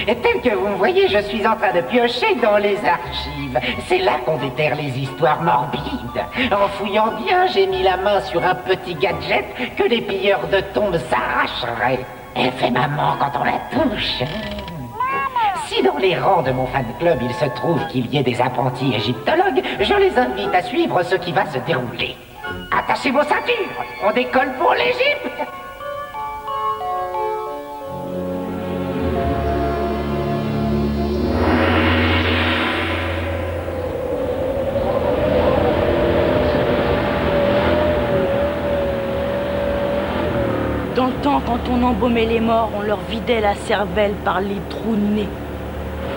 Et tel que vous me voyez, je suis en train de piocher dans les archives. C'est là qu'on déterre les histoires morbides. En fouillant bien, j'ai mis la main sur un petit gadget que les pilleurs de tombes s'arracheraient. Elle fait maman quand on la touche. Si dans les rangs de mon fan club il se trouve qu'il y ait des apprentis égyptologues, je les invite à suivre ce qui va se dérouler. Attachez vos ceintures, on décolle pour l'Égypte. Dans le temps, quand on embaumait les morts, on leur vidait la cervelle par les trous de nez.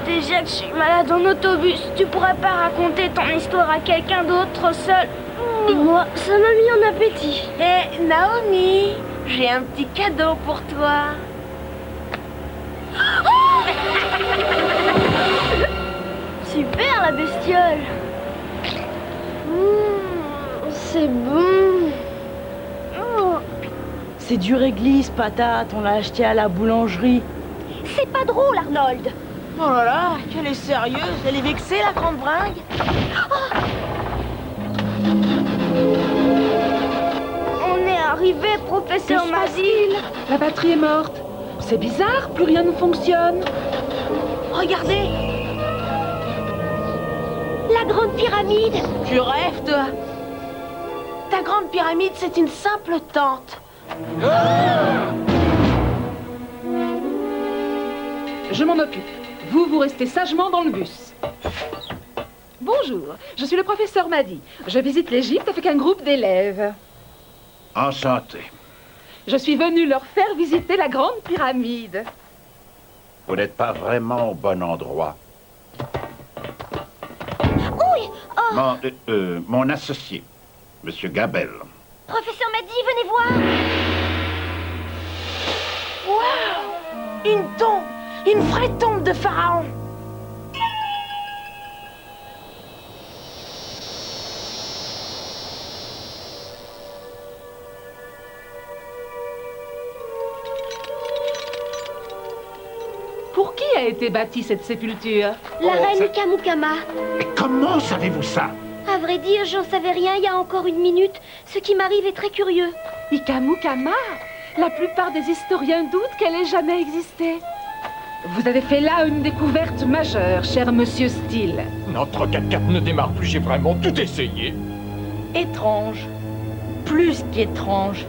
Déjà que je suis malade en autobus, tu pourrais pas raconter ton histoire à quelqu'un d'autre seul? Moi, ça m'a mis en appétit. Hé, Naomi, j'ai un petit cadeau pour toi. Super la bestiole. C'est bon. C'est du réglisse, patate, on l'a acheté à la boulangerie. C'est pas drôle, Arnold. Oh là là, qu'elle est sérieuse, elle est vexée la grande bringue. On est arrivé, professeur Mazil. La batterie est morte. C'est bizarre, plus rien ne fonctionne. Regardez, La grande pyramide. tu rêves toi. Ta grande pyramide, c'est une simple tente. Je m'en occupe. Vous restez sagement dans le bus. Bonjour, je suis le professeur Madi. Je visite l'Égypte avec un groupe d'élèves. Enchanté. Je suis venu leur faire visiter la grande pyramide. Vous n'êtes pas vraiment au bon endroit. Oui. Mon associé, Monsieur Gabel. Professeur Madi, venez voir. Waouh, une tombe, une vraie tombe de pharaon. Pour qui a été bâtie cette sépulture? La reine Kamukama. Et comment savez-vous ça? À vrai dire, j'en savais rien il y a encore une minute. Ce qui m'arrive est très curieux. Ikamukama. La plupart des historiens doutent qu'elle ait jamais existé. Vous avez fait là une découverte majeure, cher monsieur Steele. Notre 4x4 ne démarre plus, j'ai vraiment tout essayé. Étrange. Plus qu'étrange.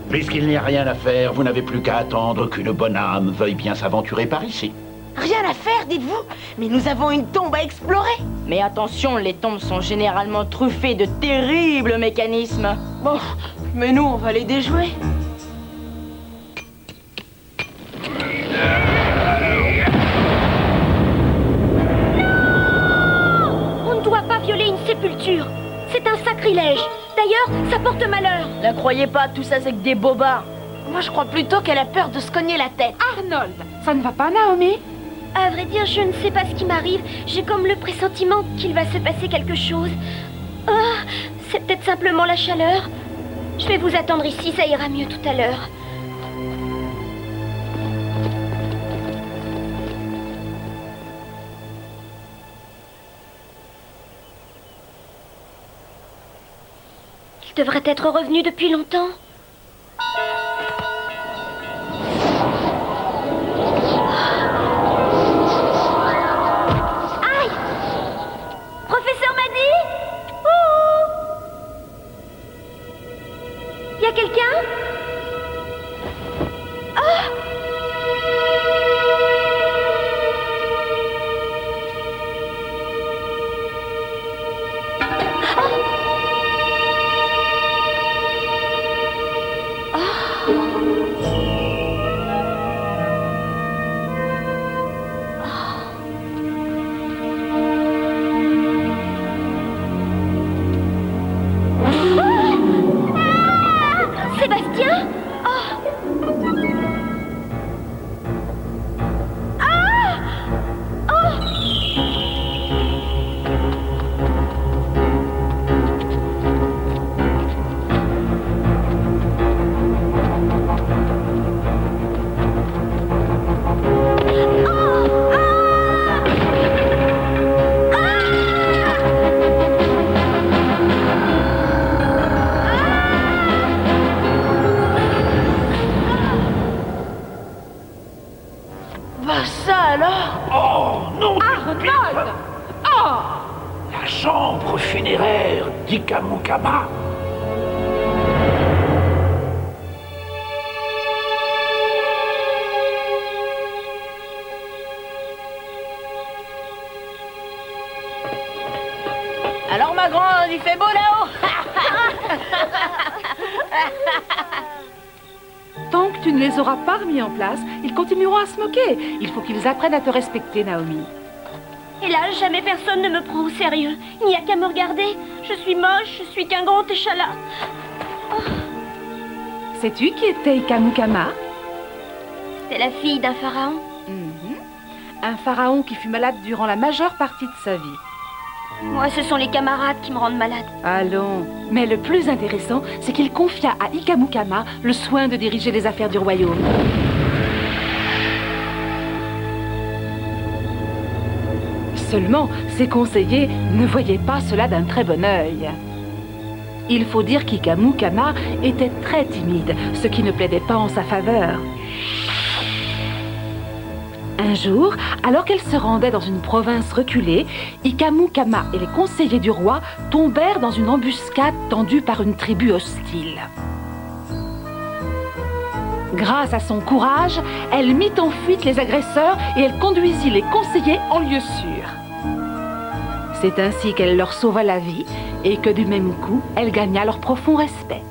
Puisqu'il n'y a rien à faire, vous n'avez plus qu'à attendre qu'une bonne âme veuille bien s'aventurer par ici. Rien à faire, dites-vous. Mais nous avons une tombe à explorer. Mais attention, les tombes sont généralement truffées de terribles mécanismes. Bon, mais nous, on va les déjouer. On ne doit pas violer une sépulture. C'est un sacrilège. D'ailleurs, ça porte malheur. Ne croyez pas, tout ça c'est que des bobards. Moi, je crois plutôt qu'elle a peur de se cogner la tête. Arnold, ça ne va pas, Naomi? À vrai dire, je ne sais pas ce qui m'arrive. J'ai comme le pressentiment qu'il va se passer quelque chose. Oh, c'est peut-être simplement la chaleur. Je vais vous attendre ici, ça ira mieux tout à l'heure. Il devrait être revenu depuis longtemps. Aïe! Professeur Madi? Y a quelqu'un? Ah! quoi? La chambre funéraire d'Ikamukama. Alors ma grande, il fait beau là-haut. Tant que tu ne les auras pas remis en place, ils continueront à se moquer. Il faut qu'ils apprennent à te respecter, Naomi. Et là, jamais personne ne me prend au sérieux. Il n'y a qu'à me regarder. Je suis moche, je suis qu'un grand échalas. Sais-tu qui était Ikamukama? C'est la fille d'un pharaon. Un pharaon qui fut malade durant la majeure partie de sa vie. Moi, ce sont les camarades qui me rendent malade. Allons. Mais le plus intéressant, c'est qu'il confia à Ikamukama le soin de diriger les affaires du royaume. Seulement, ses conseillers ne voyaient pas cela d'un très bon œil. Il faut dire qu'Ikamukama était très timide, ce qui ne plaidait pas en sa faveur. Un jour, alors qu'elle se rendait dans une province reculée, Ikamukama et les conseillers du roi tombèrent dans une embuscade tendue par une tribu hostile. Grâce à son courage, elle mit en fuite les agresseurs et elle conduisit les conseillers en lieu sûr. C'est ainsi qu'elle leur sauva la vie et que du même coup, elle gagna leur profond respect.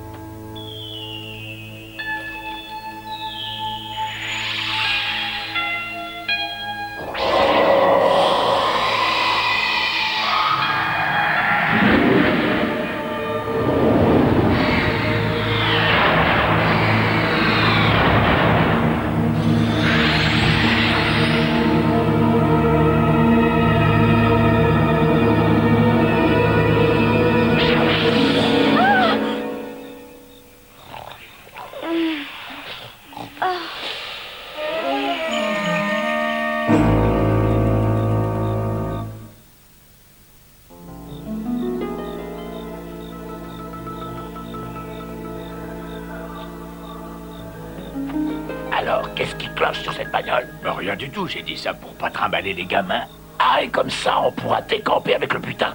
Alors, qu'est-ce qui cloche sur cette bagnole? Rien du tout, j'ai dit ça pour pas trimballer les gamins. Ah, et comme ça, on pourra décamper avec le butin.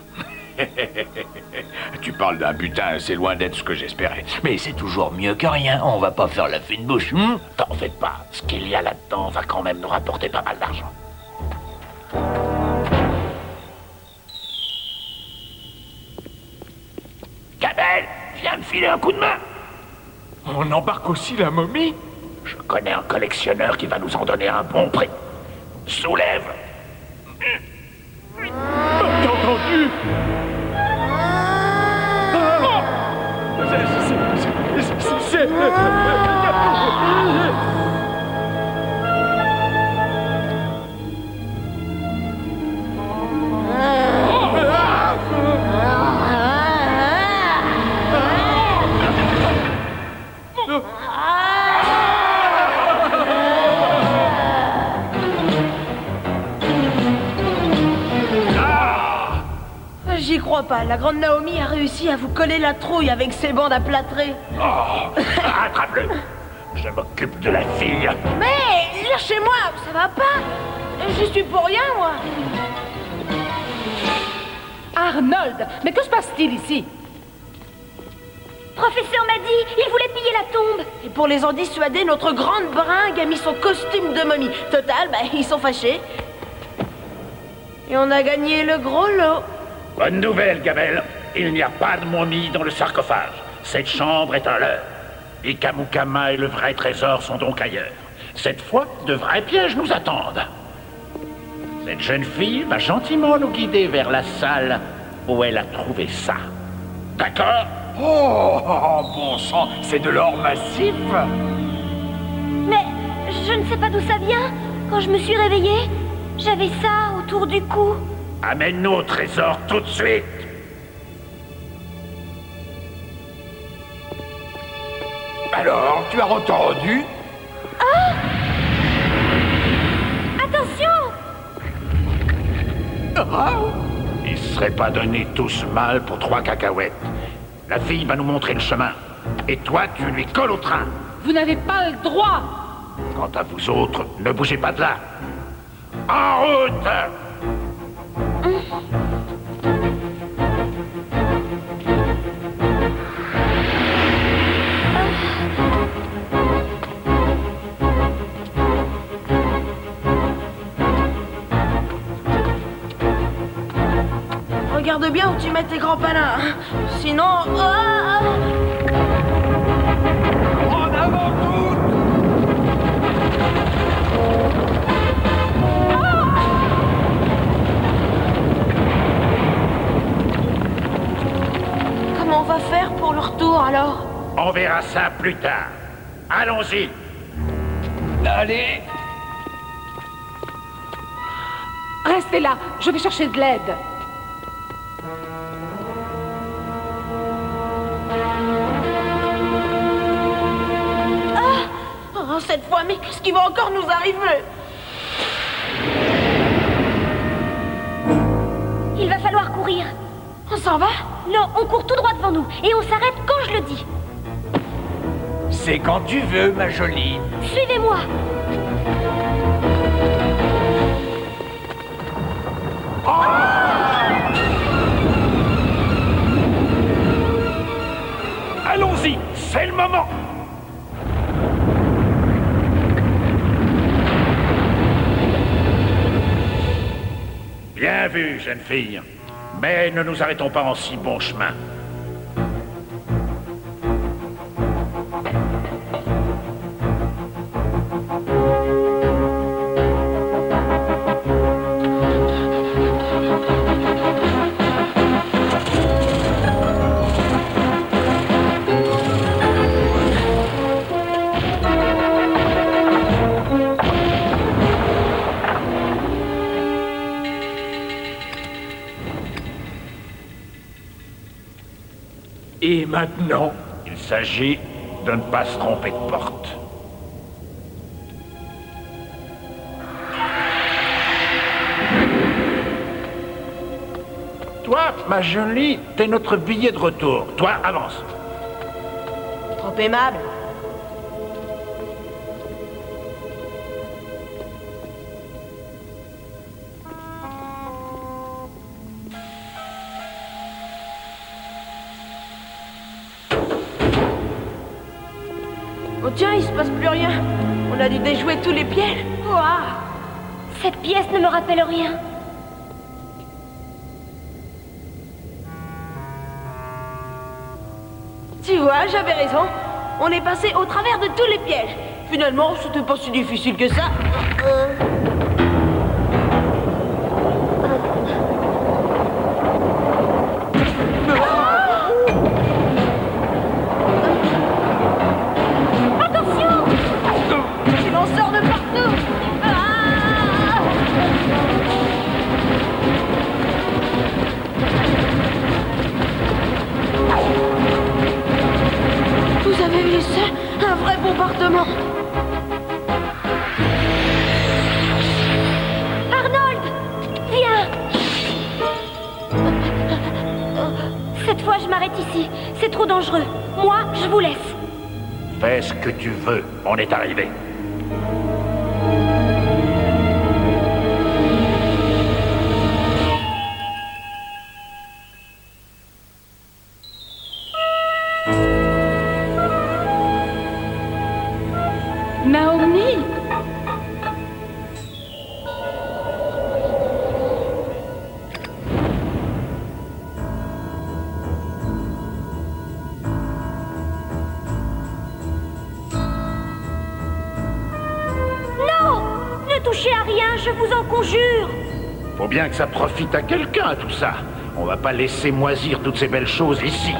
Tu parles d'un butin, c'est loin d'être ce que j'espérais. Mais c'est toujours mieux que rien, on va pas faire la fine bouche. T'en fais pas, ce qu'il y a là-dedans va quand même nous rapporter pas mal d'argent. Gabelle, viens me filer un coup de main. On embarque aussi la momie? Je connais un collectionneur qui va nous en donner un bon prix. Soulève. T'as entendu? C'est... J'y crois pas. La grande Naomi a réussi à vous coller la trouille avec ses bandes à plâtrer. Oh, attrape-le. Je m'occupe de la fille. Mais lâchez-moi, ça va pas. J'y suis pour rien, moi. Arnold, mais que se passe-t-il ici? Professeur m'a dit, il voulait piller la tombe. Et pour les en dissuader, notre grande bringue a mis son costume de momie. Total, ils sont fâchés. Et on a gagné le gros lot. Bonne nouvelle, Gabelle. Il n'y a pas de momie dans le sarcophage. Cette chambre est un leurre. Ikamukama et le vrai trésor sont donc ailleurs. Cette fois, de vrais pièges nous attendent. Cette jeune fille va gentiment nous guider vers la salle où elle a trouvé ça. D'accord? Oh, bon sang, c'est de l'or massif. Mais je ne sais pas d'où ça vient. Quand je me suis réveillée, j'avais ça autour du cou. Amène-nous au trésor tout de suite. Alors, tu as entendu? Attention! Il ne serait pas donné tout ce mal pour 3 cacahuètes. La fille va nous montrer le chemin. Et toi, tu lui colles au train. Vous n'avez pas le droit! Quant à vous autres, ne bougez pas de là. En route! Regarde bien où tu mets tes grands palins. Hein. Sinon... Ah En avant toutes! Comment on va faire pour le retour, alors? On verra ça plus tard. Allons-y. Allez! Restez là, je vais chercher de l'aide. Oh, cette fois, mais qu'est-ce qui va encore nous arriver? Il va falloir courir. On s'en va? Non, on court tout droit devant nous et on s'arrête quand je le dis. C'est quand tu veux, ma jolie. Suivez-moi. Allons-y, c'est le moment. Bien vu, jeune fille. Mais ne nous arrêtons pas en si bon chemin. Et maintenant? Il s'agit de ne pas se tromper de porte. Toi, ma jolie, t'es notre billet de retour. Toi, avance. Trop aimable. Oh tiens, il se passe plus rien. On a dû déjouer tous les pièges. Ouah. Cette pièce ne me rappelle rien. Tu vois, j'avais raison. On est passé au travers de tous les pièges. Finalement, c'était pas si difficile que ça. Il en sort de partout. Ah. Vous avez vu ça? Un vrai bombardement. Arnold, viens. Cette fois, je m'arrête ici. C'est trop dangereux. Moi, je vous laisse. Fais ce que tu veux. On est arrivé. Naomi! Non! Ne touchez à rien, je vous en conjure. Faut bien que ça profite à quelqu'un, tout ça. On va pas laisser moisir toutes ces belles choses ici.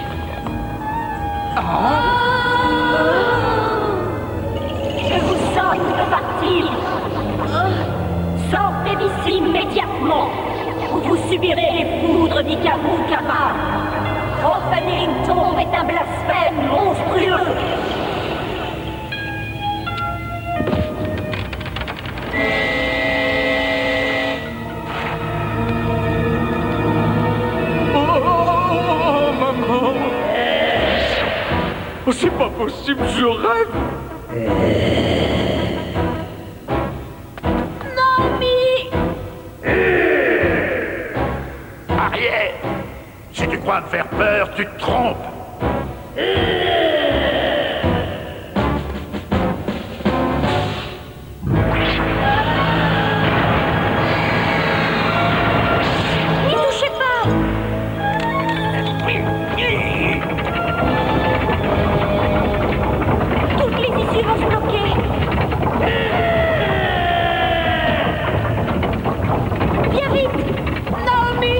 Je vous ordonne de partir. Sortez d'ici immédiatement, ou vous subirez les foudres d'Ikamu-Kama. Profaner une tombe est un blasphème monstrueux. Oh, maman! Oh, c'est pas possible, je rêve! Arrière! Si tu crois me faire peur, tu te trompes. N'y touchez pas. Naomi!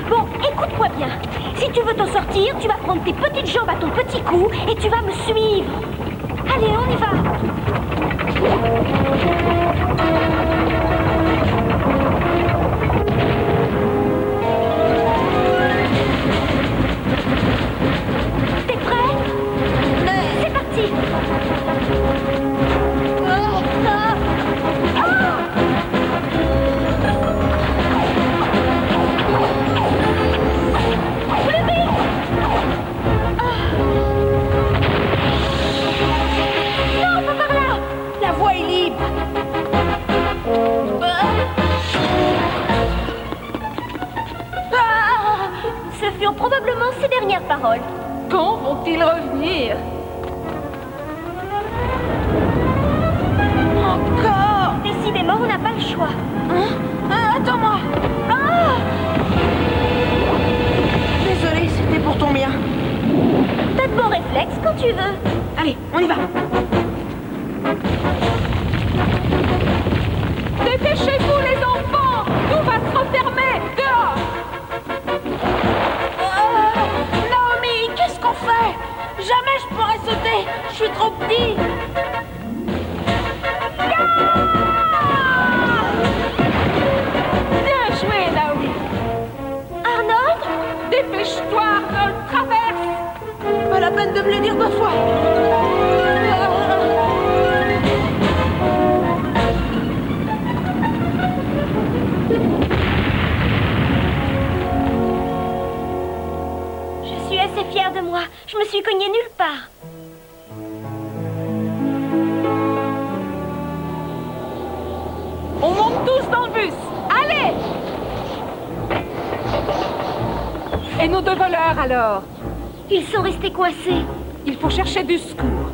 Bon, écoute-moi bien. Si tu veux t'en sortir, tu vas prendre tes petites jambes à ton petit cou et tu vas me suivre. Allez, on y va. T'es prêt? C'est parti. La voie est libre. Ce furent probablement ses dernières paroles. Quand vont-ils revenir? Encore. Décidément, on n'a pas le choix. Attends-moi. Désolée, c'était pour ton bien. T'as de bons réflexes quand tu veux. Allez, on y va. Dépêchez-vous, les enfants! Tout va se refermer! Dehors! Naomi, qu'est-ce qu'on fait? Jamais je pourrais sauter. Je suis trop petit. Bien joué, Naomi! Arnold? Dépêche-toi, Arnold, traverse! Pas la peine de me le dire 2 fois. Je suis assez fière de moi. Je me suis cognée nulle part. On monte tous dans le bus! Allez! Et nos 2 voleurs, alors? Ils sont restés coincés. Il faut chercher du secours.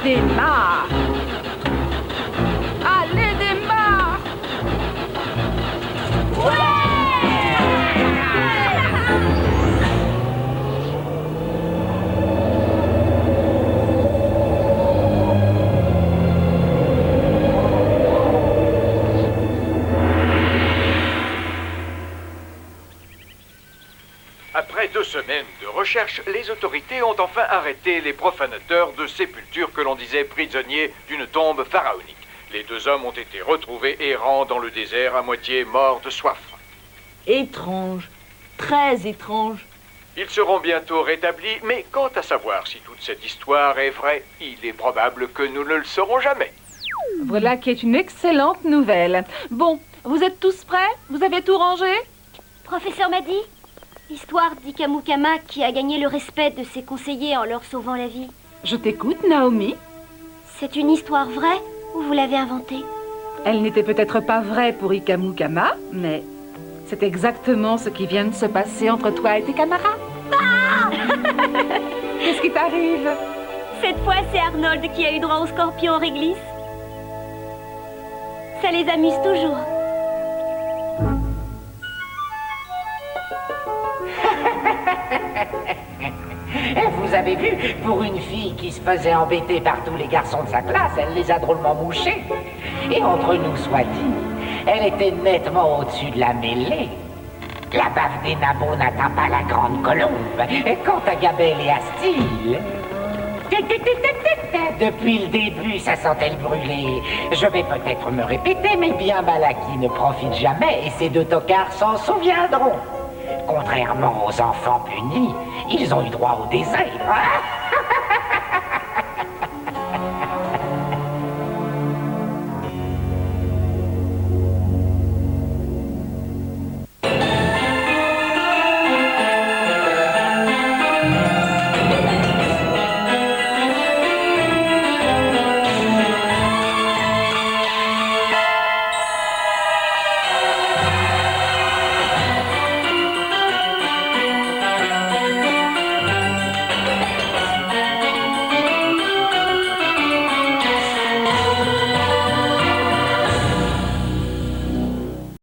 Démarre! Allez, démarre! Après 2 semaines de recherche, les autorités ont enfin arrêté les profanateurs de sépultures que l'on disait prisonniers d'une tombe pharaonique. Les 2 hommes ont été retrouvés errant dans le désert à moitié morts de soif. Étrange. Très étrange. Ils seront bientôt rétablis, mais quant à savoir si toute cette histoire est vraie, il est probable que nous ne le saurons jamais. Voilà qui est une excellente nouvelle. Bon, vous êtes tous prêts? Vous avez tout rangé? Professeur m'a dit, l'histoire d'Ikamukama qui a gagné le respect de ses conseillers en leur sauvant la vie. Je t'écoute, Naomi. C'est une histoire vraie ou vous l'avez inventée? Elle n'était peut-être pas vraie pour Ikamukama, mais c'est exactement ce qui vient de se passer entre toi et tes camarades. Qu'est-ce qui t'arrive? Cette fois, c'est Arnold qui a eu droit au scorpion en réglisse. Ça les amuse toujours. Vous avez vu, pour une fille qui se faisait embêter par tous les garçons de sa classe, elle les a drôlement mouchés. Et entre nous soit dit, elle était nettement au-dessus de la mêlée. La baffe des nabots n'atteint pas la grande colombe. Et quant à Gabelle et à Steele... Depuis le début, ça sentait le brûler. Je vais peut-être me répéter, mais bien Malaki ne profite jamais et ces 2 tocards s'en souviendront. Contrairement aux enfants punis, ils ont eu droit au désert.